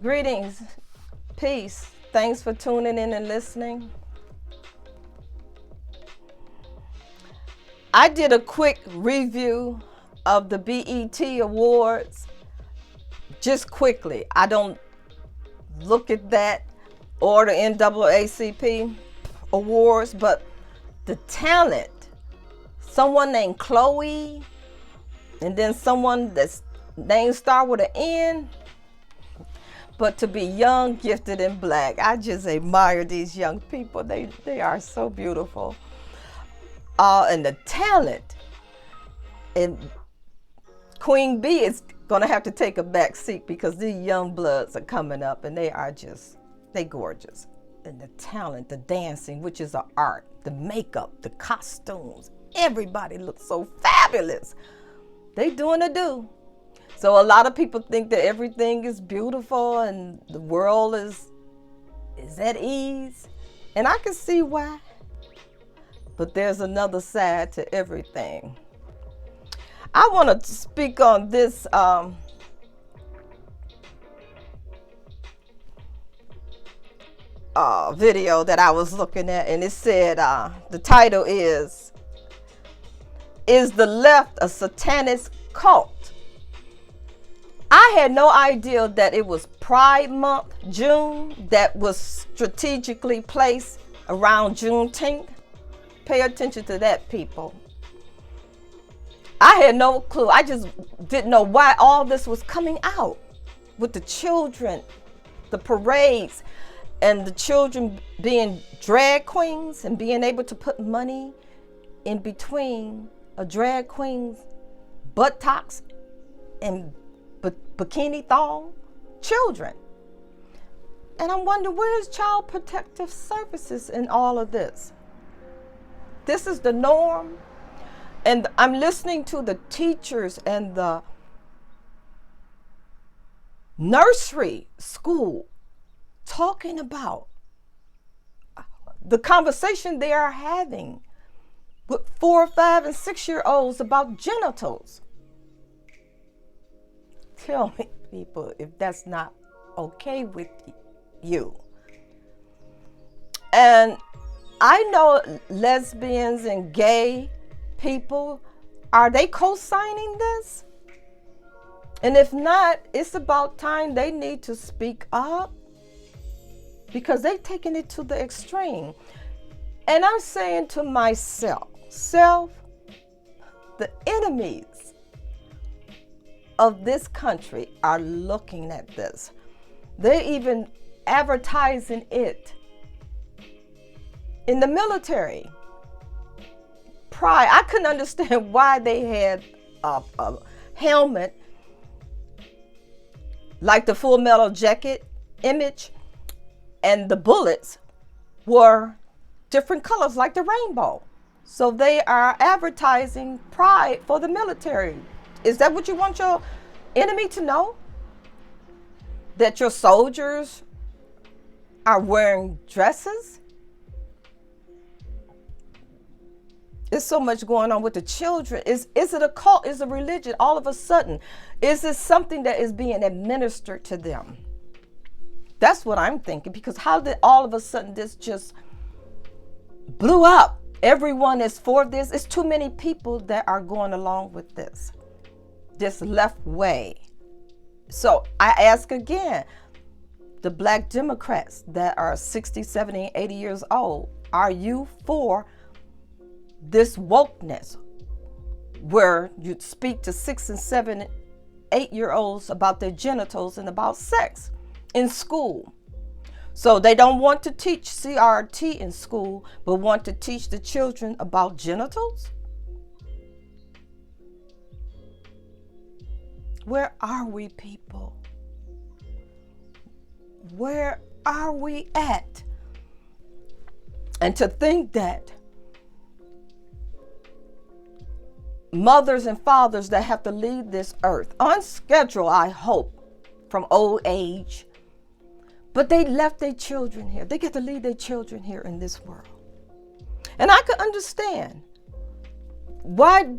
Greetings, peace. Thanks for tuning in and listening. I did a quick review of the BET Awards just quickly. I don't look at that or the NAACP Awards, but the talent, someone named Chloe, and then someone that's name start with an N. But to be young, gifted, and black, I just admire these young people. They are so beautiful. And the talent. And Queen Bee is going to have to take a back seat because these young bloods are coming up and they gorgeous. And the talent, the dancing, which is an art, the makeup, the costumes, everybody looks so fabulous. They doing a do. So a lot of people think that everything is beautiful and the world is at ease. And I can see why. But there's another side to everything. I want to speak on this video that I was looking at, and it said the title is the left a satanist cult? I had no idea that it was Pride Month, June, that was strategically placed around Juneteenth. Pay attention to that, people. I had no clue. I just didn't know why all this was coming out with the children, the parades, and the children being drag queens and being able to put money in between a drag queen's buttocks and bikini thong children. And I'm wondering, where's Child Protective Services in all of this? This is the norm. And I'm listening to the teachers and the nursery school talking about the conversation they are having with 4, 5, and 6-year-olds about genitals. Tell me, people, if that's not okay with you. And I know lesbians and gay people, are they co-signing this? And if not, it's about time they need to speak up because they're taking it to the extreme. And I'm saying to myself, the enemies of this country are looking at this. They're even advertising it in the military. Pride. I couldn't understand why they had a helmet like the Full Metal Jacket image, and the bullets were different colors like the rainbow. So they are advertising pride for the military. Is that what you want your enemy to know? That your soldiers are wearing dresses? There's so much going on with the children. Is it a cult? Is it a religion? All of a sudden, is this something that is being administered to them? That's what I'm thinking, because how did all of a sudden this just blew up? Everyone is for this. It's too many people that are going along with this left way. So I ask again, the black Democrats that are 60, 70, 80 years old, are you for this wokeness where you speak to 6 and 7, 8-year-olds about their genitals and about sex in school? So they don't want to teach CRT in school, but want to teach the children about genitals? Where are we, people? Where are we at? And to think that mothers and fathers that have to leave this earth on schedule, I hope, from old age, but they left their children here. They get to leave their children here in this world. And I could understand why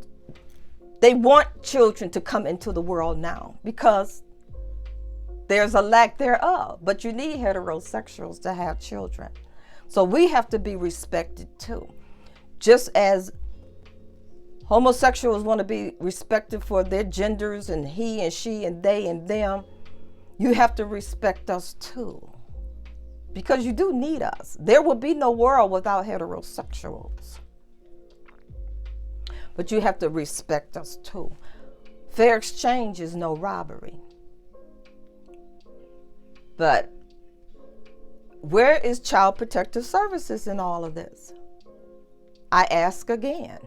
they want children to come into the world now, because there's a lack thereof. But you need heterosexuals to have children. So we have to be respected too. Just as homosexuals want to be respected for their genders and he and she and they and them, you have to respect us too. Because you do need us. There will be no world without heterosexuals. But you have to respect us too. Fair exchange is no robbery. But where is Child Protective Services in all of this? I ask again.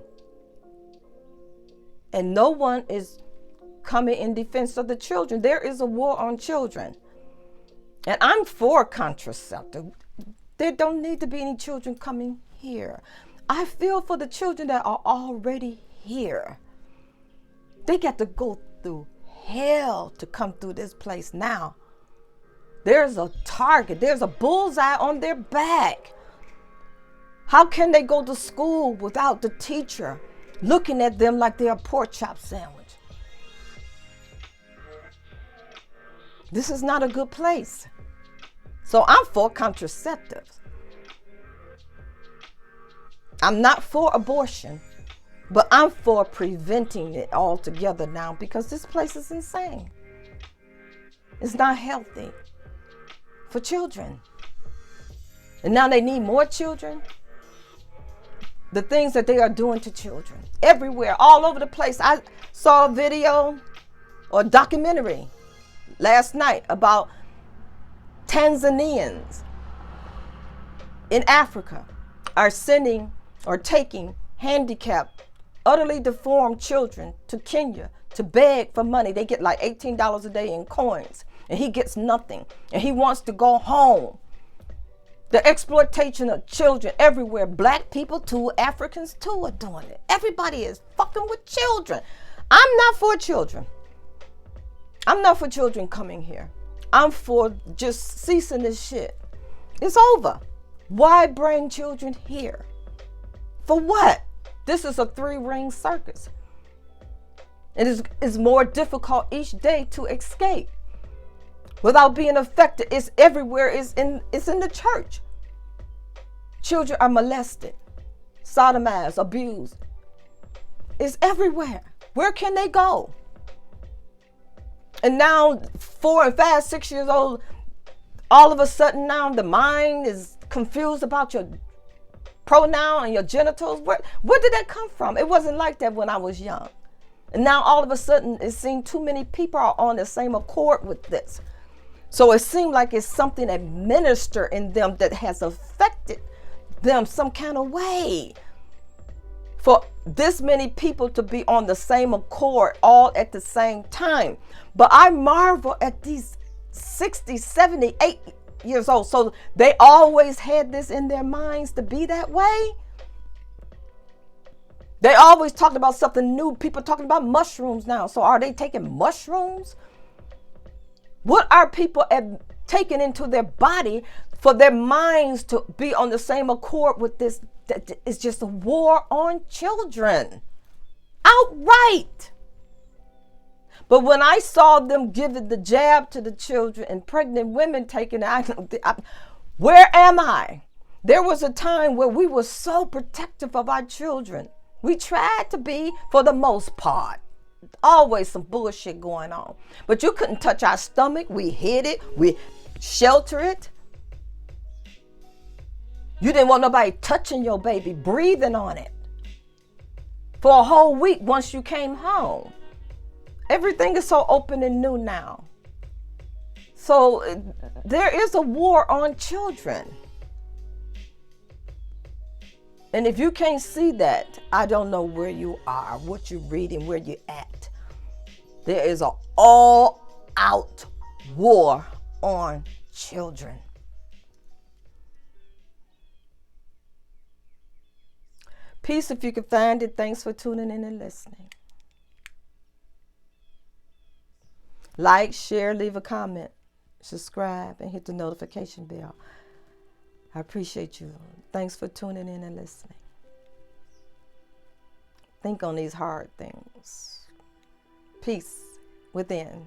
And no one is coming in defense of the children. There is a war on children. And I'm for contraceptive. There don't need to be any children coming here. I feel for the children that are already here. They got to go through hell to come through this place now. There's a target. There's a bullseye on their back. How can they go to school without the teacher looking at them like they're a pork chop sandwich? This is not a good place. So I'm for contraceptives. I'm not for abortion, but I'm for preventing it altogether now because this place is insane. It's not healthy for children. And now they need more children. The things that they are doing to children everywhere, all over the place. I saw a video or documentary last night about Tanzanians in Africa are sending or taking handicapped, utterly deformed children to Kenya to beg for money. They get like $18 a day in coins, and he gets nothing, and he wants to go home. The exploitation of children everywhere. Black people too, Africans too are doing it. Everybody is fucking with children. I'm not for children. I'm not for children coming here. I'm for just ceasing this shit. It's over. Why bring children here? For what? This is a 3-ring circus. It is more difficult each day to escape without being affected. It's everywhere. It's in the church. Children are molested, sodomized, abused. It's everywhere. Where can they go? And now 4 and 5, 6 years old, all of a sudden now the mind is confused about your pronoun and your genitals. Where did that come from? It wasn't like that when I was young. And now all of a sudden it seems too many people are on the same accord with this. So it seemed like it's something administered in them that has affected them some kind of way. For this many people to be on the same accord all at the same time. But I marvel at these 60, 70, 8 years old. So they always had this in their minds to be that way. They always talked about something new. People talking about mushrooms now. So are they taking mushrooms? What are people taking into their body for their minds to be on the same accord with this? It's just a war on children. Outright. But when I saw them giving the jab to the children and pregnant women taking it, where am I? There was a time where we were so protective of our children. We tried to be, for the most part. Always some bullshit going on. But you couldn't touch our stomach. We hid it. We shelter it. You didn't want nobody touching your baby, breathing on it for a whole week once you came home. Everything is so open and new now. So there is a war on children. And if you can't see that, I don't know where you are, what you're reading, where you're at. There is an all-out war on children. Peace if you can find it. Thanks for tuning in and listening. Like, share, leave a comment, subscribe, and hit the notification bell. I appreciate you. Thanks for tuning in and listening. Think on these hard things. Peace within.